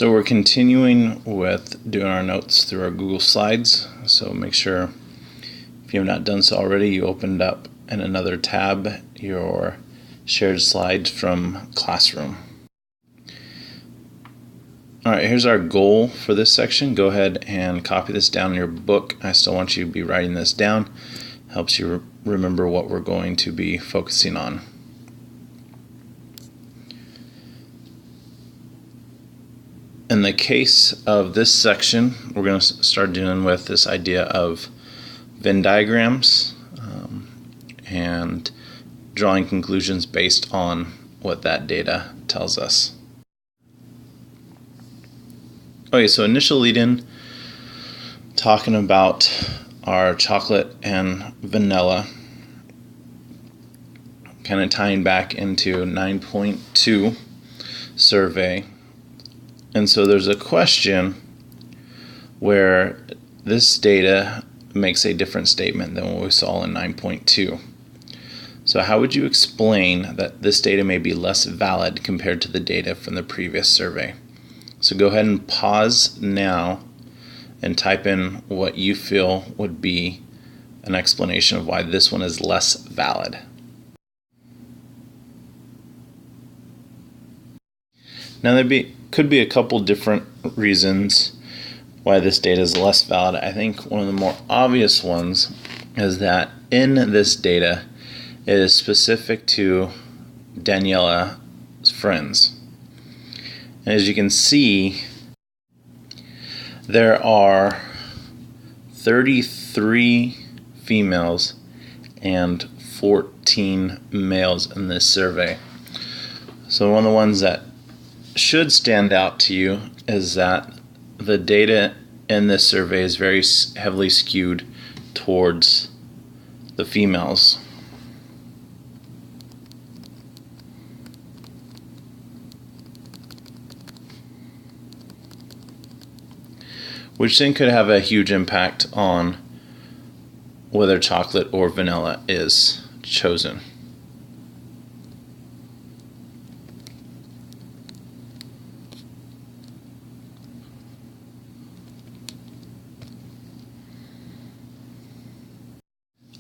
So we're continuing with doing our notes through our Google Slides. So make sure, if you have not done so already, you opened up in another tab your shared slides from Classroom. Alright, here's our goal for this section. Go ahead and copy this down in your book. I still want you to be writing this down. Helps you remember what we're going to be focusing on. In the case of this section, we're going to start dealing with this idea of Venn diagrams and drawing conclusions based on what that data tells us. Okay, so initial lead-in, talking about our chocolate and vanilla, kind of tying back into 9.2 survey. And so there's a question where this data makes a different statement than what we saw in 9.2. So how would you explain that this data may be less valid compared to the data from the previous survey? So go ahead and pause now and type in what you feel would be an explanation of why this one is less valid. Now could be a couple different reasons why this data is less valid. I think one of the more obvious ones is that in this data it is specific to Daniela's friends. And as you can see, there are 33 females and 14 males in this survey. So one of the ones that should stand out to you is that the data in this survey is very heavily skewed towards the females. Which then could have a huge impact on whether chocolate or vanilla is chosen.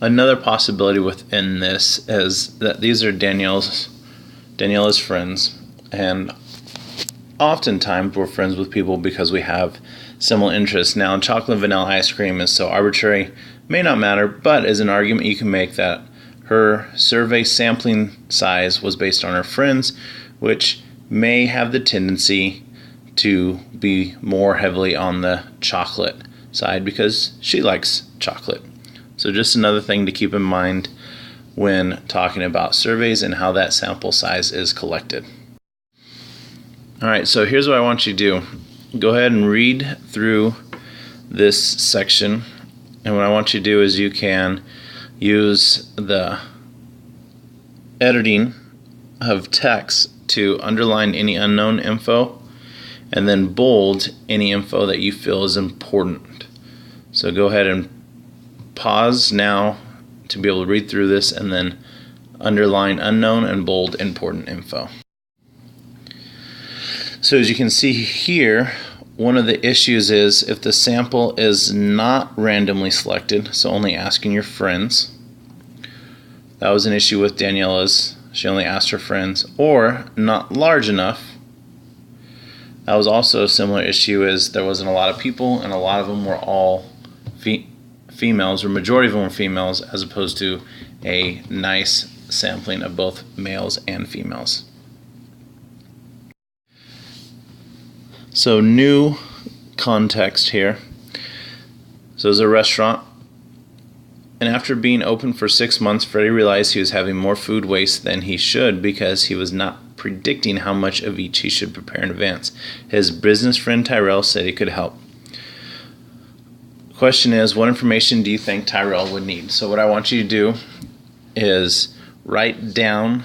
Another possibility within this is that these are Daniela's friends, and oftentimes we're friends with people because we have similar interests. Now, chocolate and vanilla ice cream is so arbitrary, may not matter, but as an argument you can make that her survey sampling size was based on her friends, which may have the tendency to be more heavily on the chocolate side because she likes chocolate. So just another thing to keep in mind when talking about surveys and how that sample size is collected. Alright, so here's what I want you to do. Go ahead and read through this section, and what I want you to do is you can use the editing of text to underline any unknown info and then bold any info that you feel is important. So go ahead and pause now to be able to read through this and then underline unknown and bold important info. So as you can see here, one of the issues is if the sample is not randomly selected, so only asking your friends. That was an issue with Daniela's. She only asked her friends. Or not large enough. That was also a similar issue, as there wasn't a lot of people and a lot of them were all females, or majority of them were females, as opposed to a nice sampling of both males and females. So new context here. So it was a restaurant, and after being open for 6 months, Freddie realized he was having more food waste than he should because he was not predicting how much of each he should prepare in advance. His business friend Tyrell said he could help. Question is, what information do you think Tyrell would need? So what I want you to do is write down,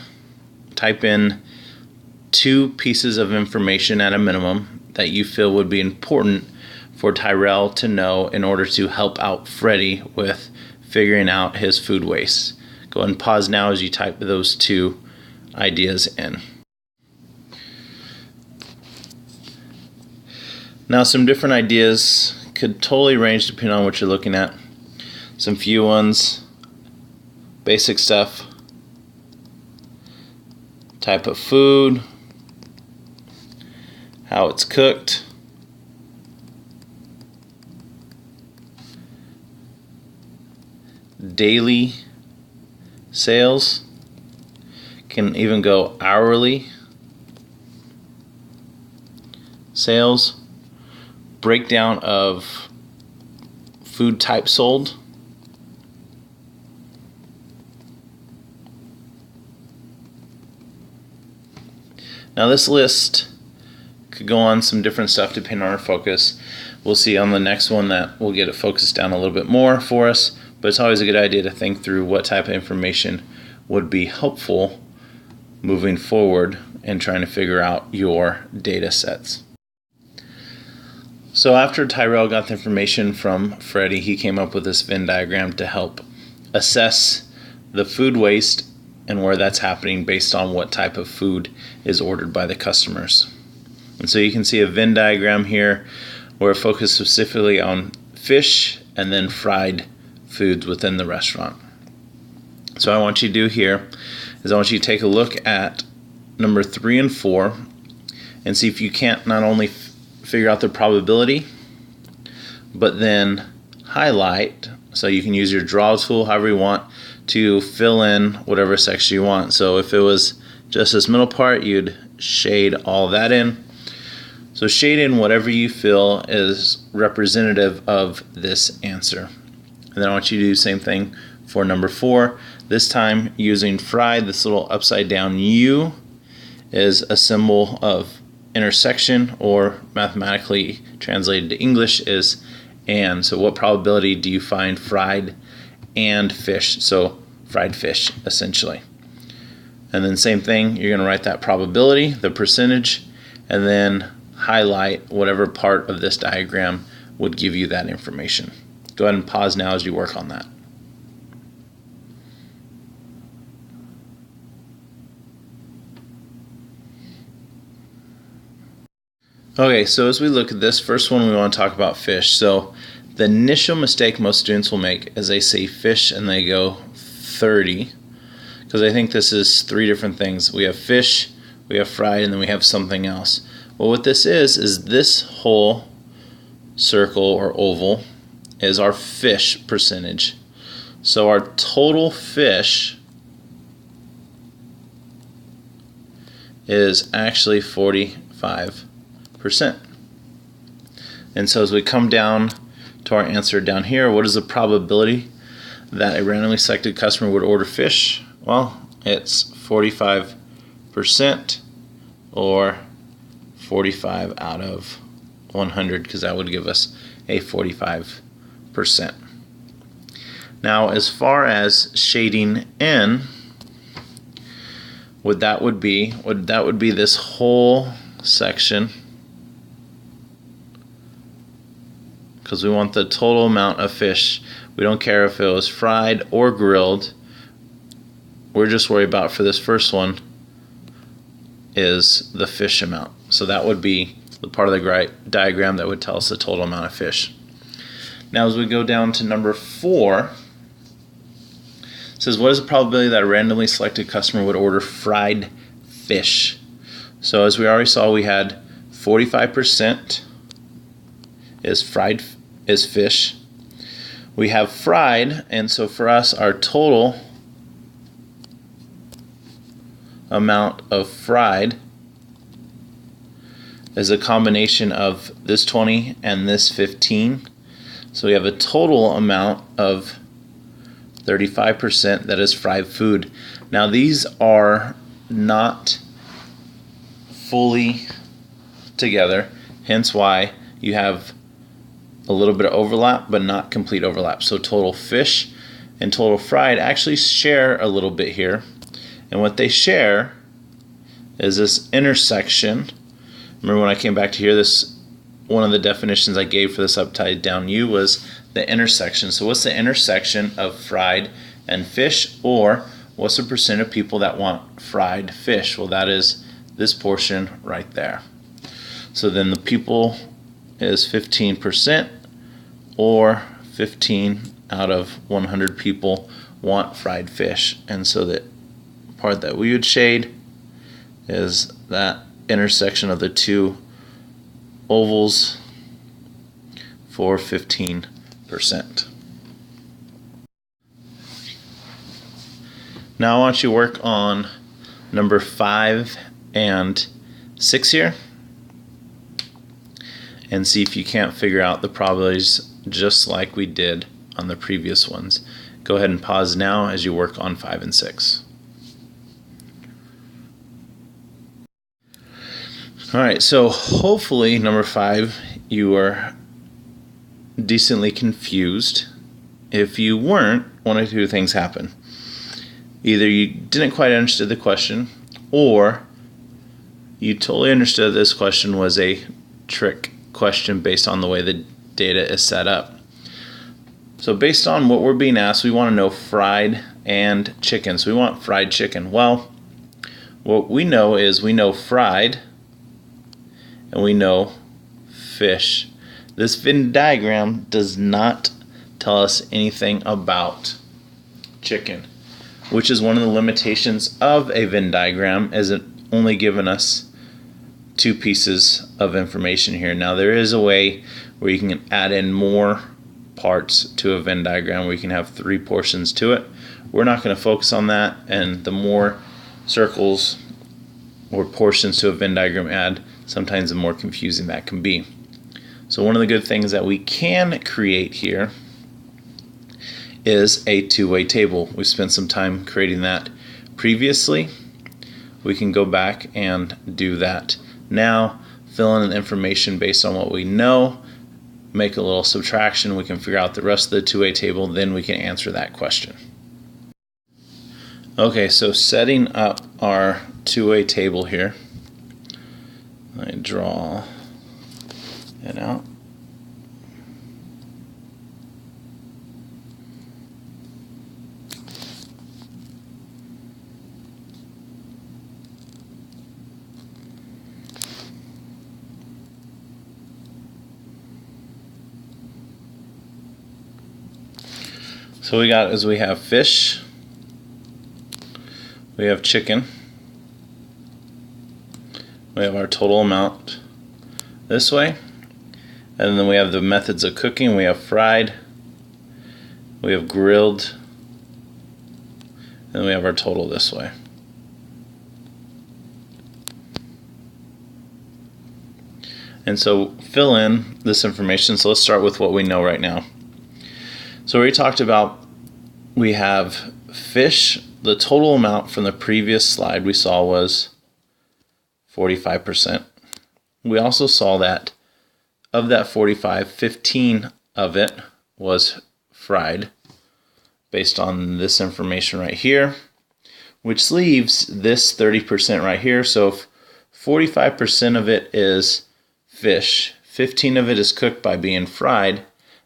type in 2 pieces of information at a minimum that you feel would be important for Tyrell to know in order to help out Freddie with figuring out his food waste. Go ahead and pause now as you type those 2 ideas in. Now some different ideas could totally range depending on what you're looking at. Some few ones, basic stuff, type of food, how it's cooked, daily sales, can even go hourly sales, breakdown of food type sold, now this list could go on some different stuff depending on our focus. We'll see on the next one that we'll get it focused down a little bit more for us, but it's always a good idea to think through what type of information would be helpful moving forward and trying to figure out your data sets. So after Tyrell got the information from Freddie, he came up with this Venn diagram to help assess the food waste and where that's happening based on what type of food is ordered by the customers. And so you can see a Venn diagram here where it focuses specifically on fish and then fried foods within the restaurant. So what I want you to do here is I want you to take a look at number 3 and 4 and see if you can't not only figure out the probability, but then highlight, so you can use your draw tool however you want to fill in whatever section you want. So if it was just this middle part, you'd shade all that in. So shade in whatever you feel is representative of this answer. And then I want you to do the same thing for number 4. This time using fried, this little upside down U is a symbol of intersection, or mathematically translated to English is and. So what probability do you find fried and fish? So fried fish essentially. And then same thing, you're going to write that probability, the percentage, and then highlight whatever part of this diagram would give you that information. Go ahead and pause now as you work on that. Okay, so as we look at this first one, we want to talk about fish. So the initial mistake most students will make is they say fish and they go 30, because I think this is 3 different things. We have fish, we have fried, and then we have something else. Well, what this is this whole circle or oval is our fish percentage. So our total fish is actually 45%. And so as we come down to our answer down here, what is the probability that a randomly selected customer would order fish? Well, it's 45%, or 45 out of 100, because that would give us a 45%. Now as far as shading in, what that would be this whole section, because we want the total amount of fish. We don't care if it was fried or grilled. We're just worried about, for this first one, is the fish amount. So that would be the part of the diagram that would tell us the total amount of fish. Now as we go down to number 4, it says, what is the probability that a randomly selected customer would order fried fish? So as we already saw, we had 45% is fish. We have fried, and so for us, our total amount of fried is a combination of this 20 and this 15. So we have a total amount of 35% that is fried food. Now these are not fully together, hence why you have a little bit of overlap but not complete overlap. So total fish and total fried actually share a little bit here, and what they share is this intersection. Remember when I came back to here, this one of the definitions I gave for this upside down U was the intersection. So what's the intersection of fried and fish, or what's the percent of people that want fried fish? Well, that is this portion right there. So then the people is 15%, or 15 out of 100 people want fried fish. And so the part that we would shade is that intersection of the two ovals for 15%. Now I want you to work on number 5 and 6 here and see if you can't figure out the probabilities just like we did on the previous ones. Go ahead and pause now as you work on 5 and 6. Alright, so hopefully number 5 you are decently confused. If you weren't, one of two things happen. Either you didn't quite understand the question, or you totally understood this question was a trick question based on the way the data is set up. So based on what we're being asked, we want to know fried and chicken. So we want fried chicken. Well, what we know is we know fried and we know fish. This Venn diagram does not tell us anything about chicken, which is one of the limitations of a Venn diagram, as it only given us 2 pieces of information here. Now there is a way where you can add in more parts to a Venn diagram where you can have 3 portions to it. We're not going to focus on that, and the more circles or portions to a Venn diagram add, sometimes the more confusing that can be. So one of the good things that we can create here is a two-way table. We spent some time creating that previously. We can go back and do that now, fill in the information based on what we know, make a little subtraction, we can figure out the rest of the two-way table, then we can answer that question. Okay, so setting up our two-way table here, I draw it out. So we have fish, we have chicken, we have our total amount this way, and then we have the methods of cooking. We have fried, we have grilled, and we have our total this way. And so fill in this information. So let's start with what we know right now. So we talked about, we have fish. The total amount from the previous slide we saw was 45%. We also saw that of that 45, 15 of it was fried based on this information right here, which leaves this 30% right here. So if 45% of it is fish, 15 of it is cooked by being fried,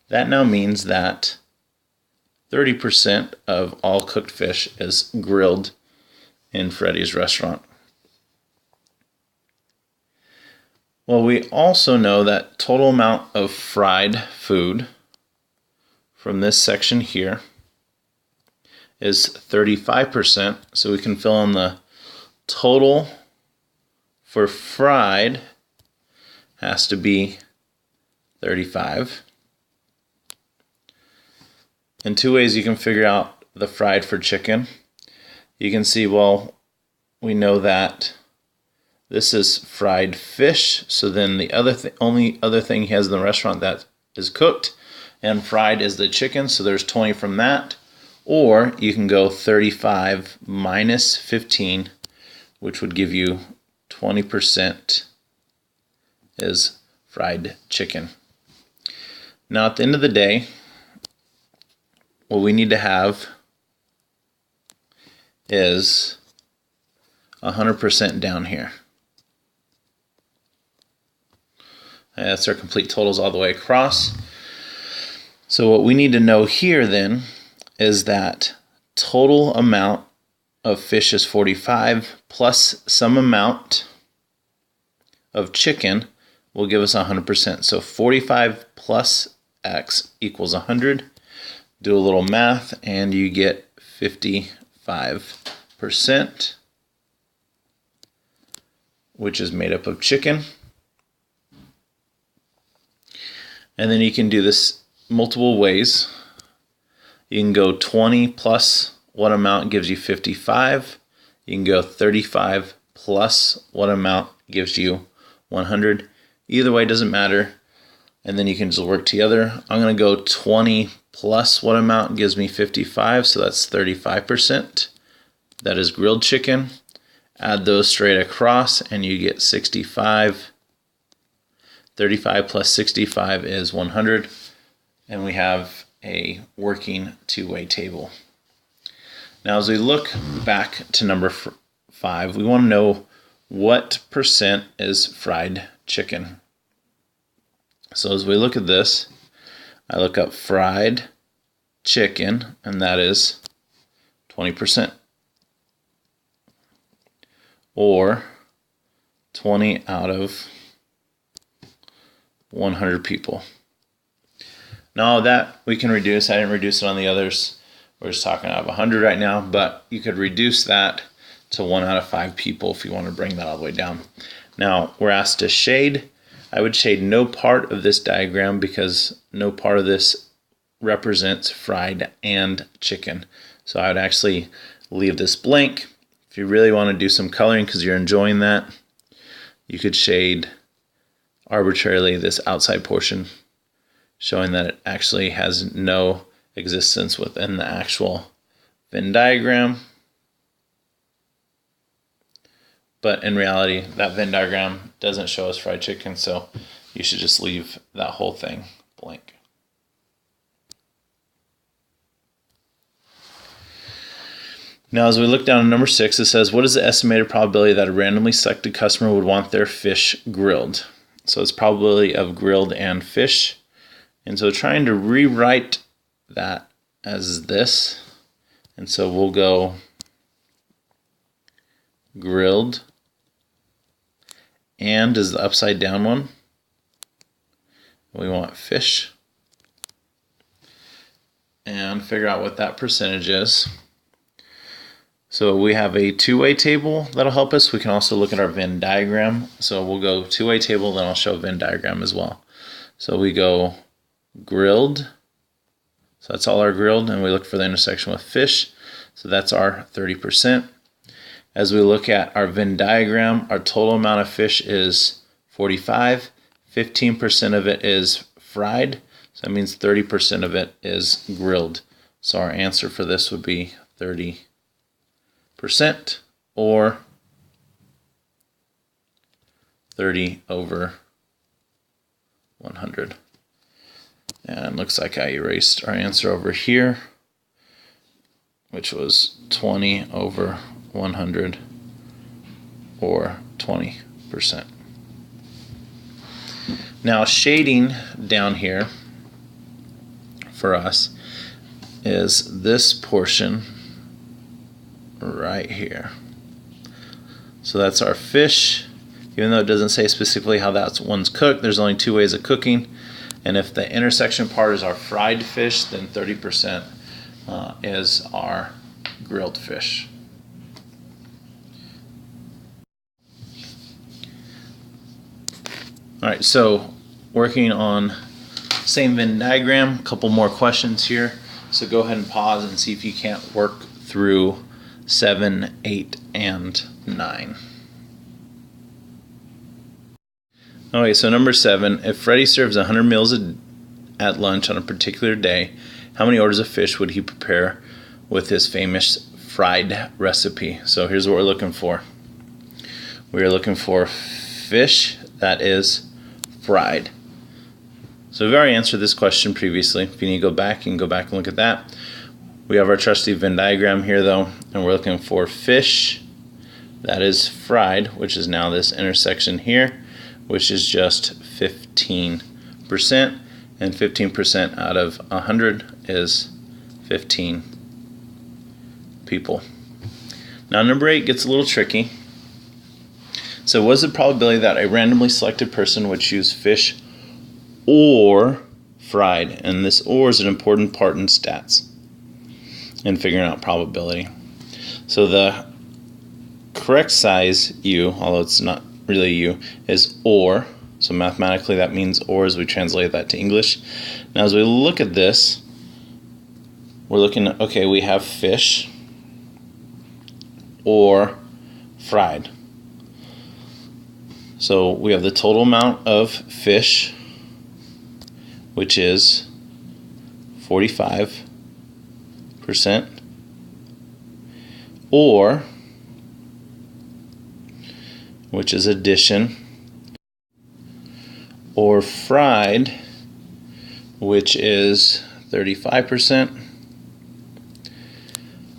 that now means that 30% of all cooked fish is grilled in Freddy's restaurant. Well, we also know that total amount of fried food from this section here is 35%. So we can fill in the total for fried has to be 35. In 2 ways you can figure out the fried for chicken. You can see, well, we know that this is fried fish, so then the only other thing he has in the restaurant that is cooked and fried is the chicken, so there's 20 from that. Or you can go 35 minus 15, which would give you 20% is fried chicken. Now at the end of the day, what we need to have is 100% down here. And that's our complete totals all the way across. So what we need to know here then is that total amount of fish is 45 plus some amount of chicken, will give us 100%. So 45 plus x equals 100. Do a little math and you get 55%, which is made up of chicken. And then you can do this multiple ways. You can go 20 plus what amount gives you 55. You can go 35 plus what amount gives you 100. Either way doesn't matter. And then you can just work together. I'm going to go 20 plus what amount gives me 55, so that's 35%. That is grilled chicken. Add those straight across and you get 65. 35 plus 65 is 100. And we have a working two-way table. Now as we look back to number 5, we want to know what percent is fried chicken. So as we look at this, I look up fried chicken, and that is 20%. Or 20 out of 100 people. Now that we can reduce, I didn't reduce it on the others. We're just talking out of 100 right now, but you could reduce that to 1 out of 5 people if you want to bring that all the way down. Now we're asked to shade. I would shade no part of this diagram because no part of this represents fried and chicken. So I would actually leave this blank. If you really want to do some coloring because you're enjoying that, you could shade arbitrarily this outside portion, showing that it actually has no existence within the actual Venn diagram. But in reality, that Venn diagram doesn't show us fried chicken, so you should just leave that whole thing blank. Now as we look down at number 6, it says, what is the estimated probability that a randomly selected customer would want their fish grilled? So it's probability of grilled and fish. And so trying to rewrite that as this, and so we'll go grilled and is the upside down one. We want fish and figure out what that percentage is. So we have a two-way table that'll help us. We can also look at our Venn diagram. So we'll go two-way table, then I'll show a Venn diagram as well. So we go grilled. So that's all our grilled, and we look for the intersection with fish. So that's our 30%. As we look at our Venn diagram, our total amount of fish is 45. 15% of it is fried. So that means 30% of it is grilled. So our answer for this would be 30%, or 30 over 100. And looks like I erased our answer over here, which was 20 over 100, or 20%. Now shading down here for us is this portion right here. So that's our fish. Even though it doesn't say specifically how that one's cooked, there's only 2 ways of cooking. And if the intersection part is our fried fish, then 30% is our grilled fish. All right, so working on same Venn diagram, a couple more questions here. So go ahead and pause and see if you can't work through 7, 8, and 9. Okay, so number 7, if Freddie serves 100 meals at lunch on a particular day, how many orders of fish would he prepare with his famous fried recipe? So here's what we're looking for. We are looking for fish that is fried. So we've already answered this question previously. If you need to go back, you can go back and look at that. We have our trusty Venn diagram here though, and we're looking for fish that is fried, which is now this intersection here, which is just 15%, and 15% out of 100 is 15 people. Now number 8 gets a little tricky. So what is the probability that a randomly selected person would choose fish or fried? And this or is an important part in stats and figuring out probability. So the correct size U, although it's not really U, is or. So mathematically that means or as we translate that to English. Now as we look at this, we're looking at, okay, we have fish or fried. So we have the total amount of fish, which is 45%, or, which is addition, or fried, which is 35%.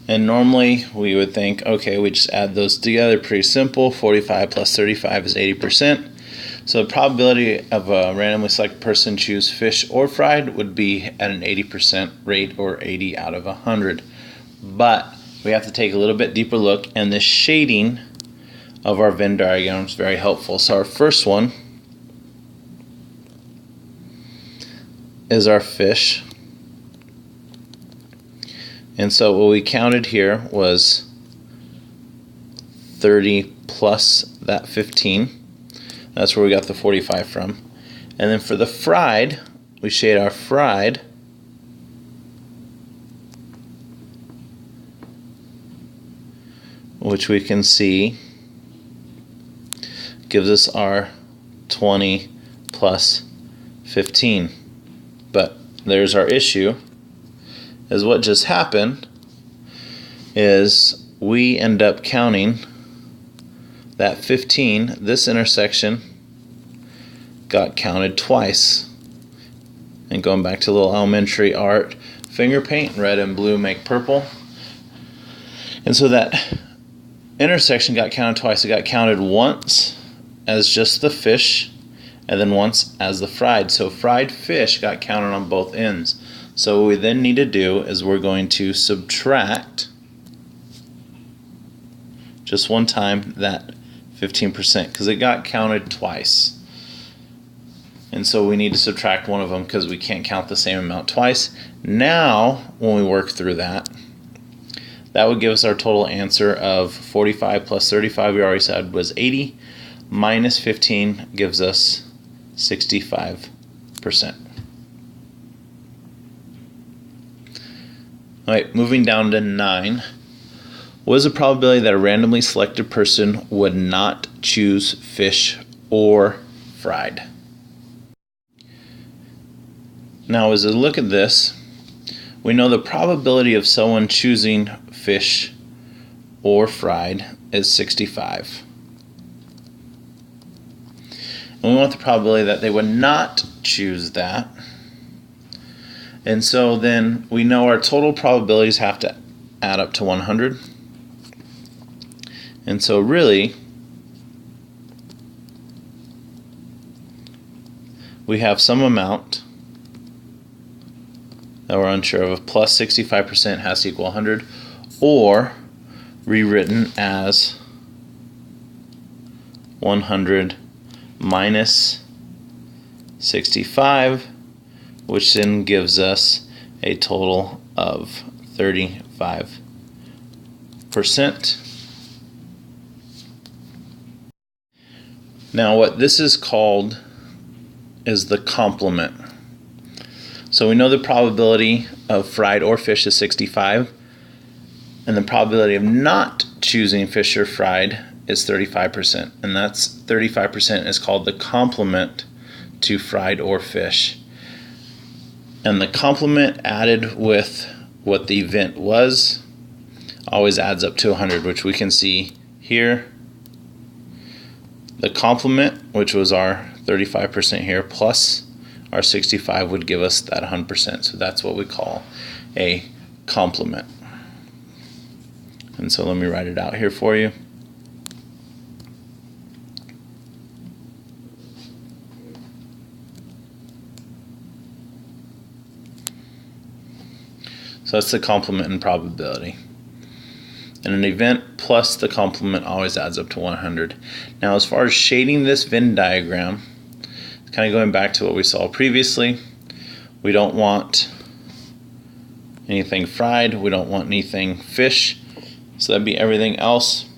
And normally we would think, okay, we just add those together, pretty simple. 45 plus 35 is 80%. So the probability of a randomly selected person choose fish or fried would be at an 80% rate, or 80 out of 100. But we have to take a little bit deeper look, and the shading of our Venn diagram is very helpful. So our first one is our fish. And so what we counted here was 30 plus that 15. That's where we got the 45 from. And then for the fried, we shade our fried. Which we can see gives us our 20 plus 15. But there's our issue. Is what just happened is we end up counting that 15, this intersection got counted twice. And going back to a little elementary art, finger paint, red and blue make purple. And so that intersection got counted twice. It got counted once as just the fish, and then once as the fried. So fried fish got counted on both ends. So what we then need to do is we're going to subtract just one time that 15% because it got counted twice. And so we need to subtract one of them because we can't count the same amount twice. Now, when we work through that, that would give us our total answer of 45 plus 35, we already said was 80, minus 15 gives us 65%. Alright, moving down to 9. What is the probability that a randomly selected person would not choose fish or fried? Now as we look at this, we know the probability of someone choosing fish or fried is 65. And we want the probability that they would not choose that. And so then we know our total probabilities have to add up to 100. And so really, we have some amount that we're unsure of. Plus 65% has to equal 100, or rewritten as 100 minus 65, which then gives us a total of 35%. Now what this is called is the complement. So we know the probability of fried or fish is 65, and the probability of not choosing fish or fried is 35%, and that's 35% is called the complement to fried or fish. And the complement added with what the event was always adds up to 100, which we can see here. The complement, which was our 35% here, plus our 65 would give us that 100%. So that's what we call a complement. And so let me write it out here for you. So that's the complement in probability. And and an event plus the complement always adds up to 100. Now, as far as shading this Venn diagram, kind of going back to what we saw previously, we don't want anything fried, we don't want anything fish, so that'd be everything else.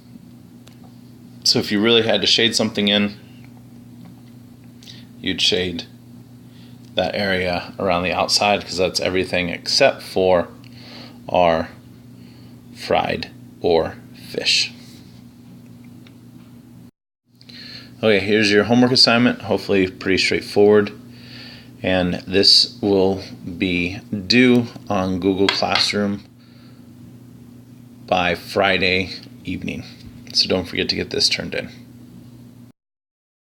So if you really had to shade something in, you'd shade that area around the outside, because that's everything except for our fried or fish. Okay, here's your homework assignment. Hopefully pretty straightforward. And this will be due on Google Classroom by Friday evening. So don't forget to get this turned in.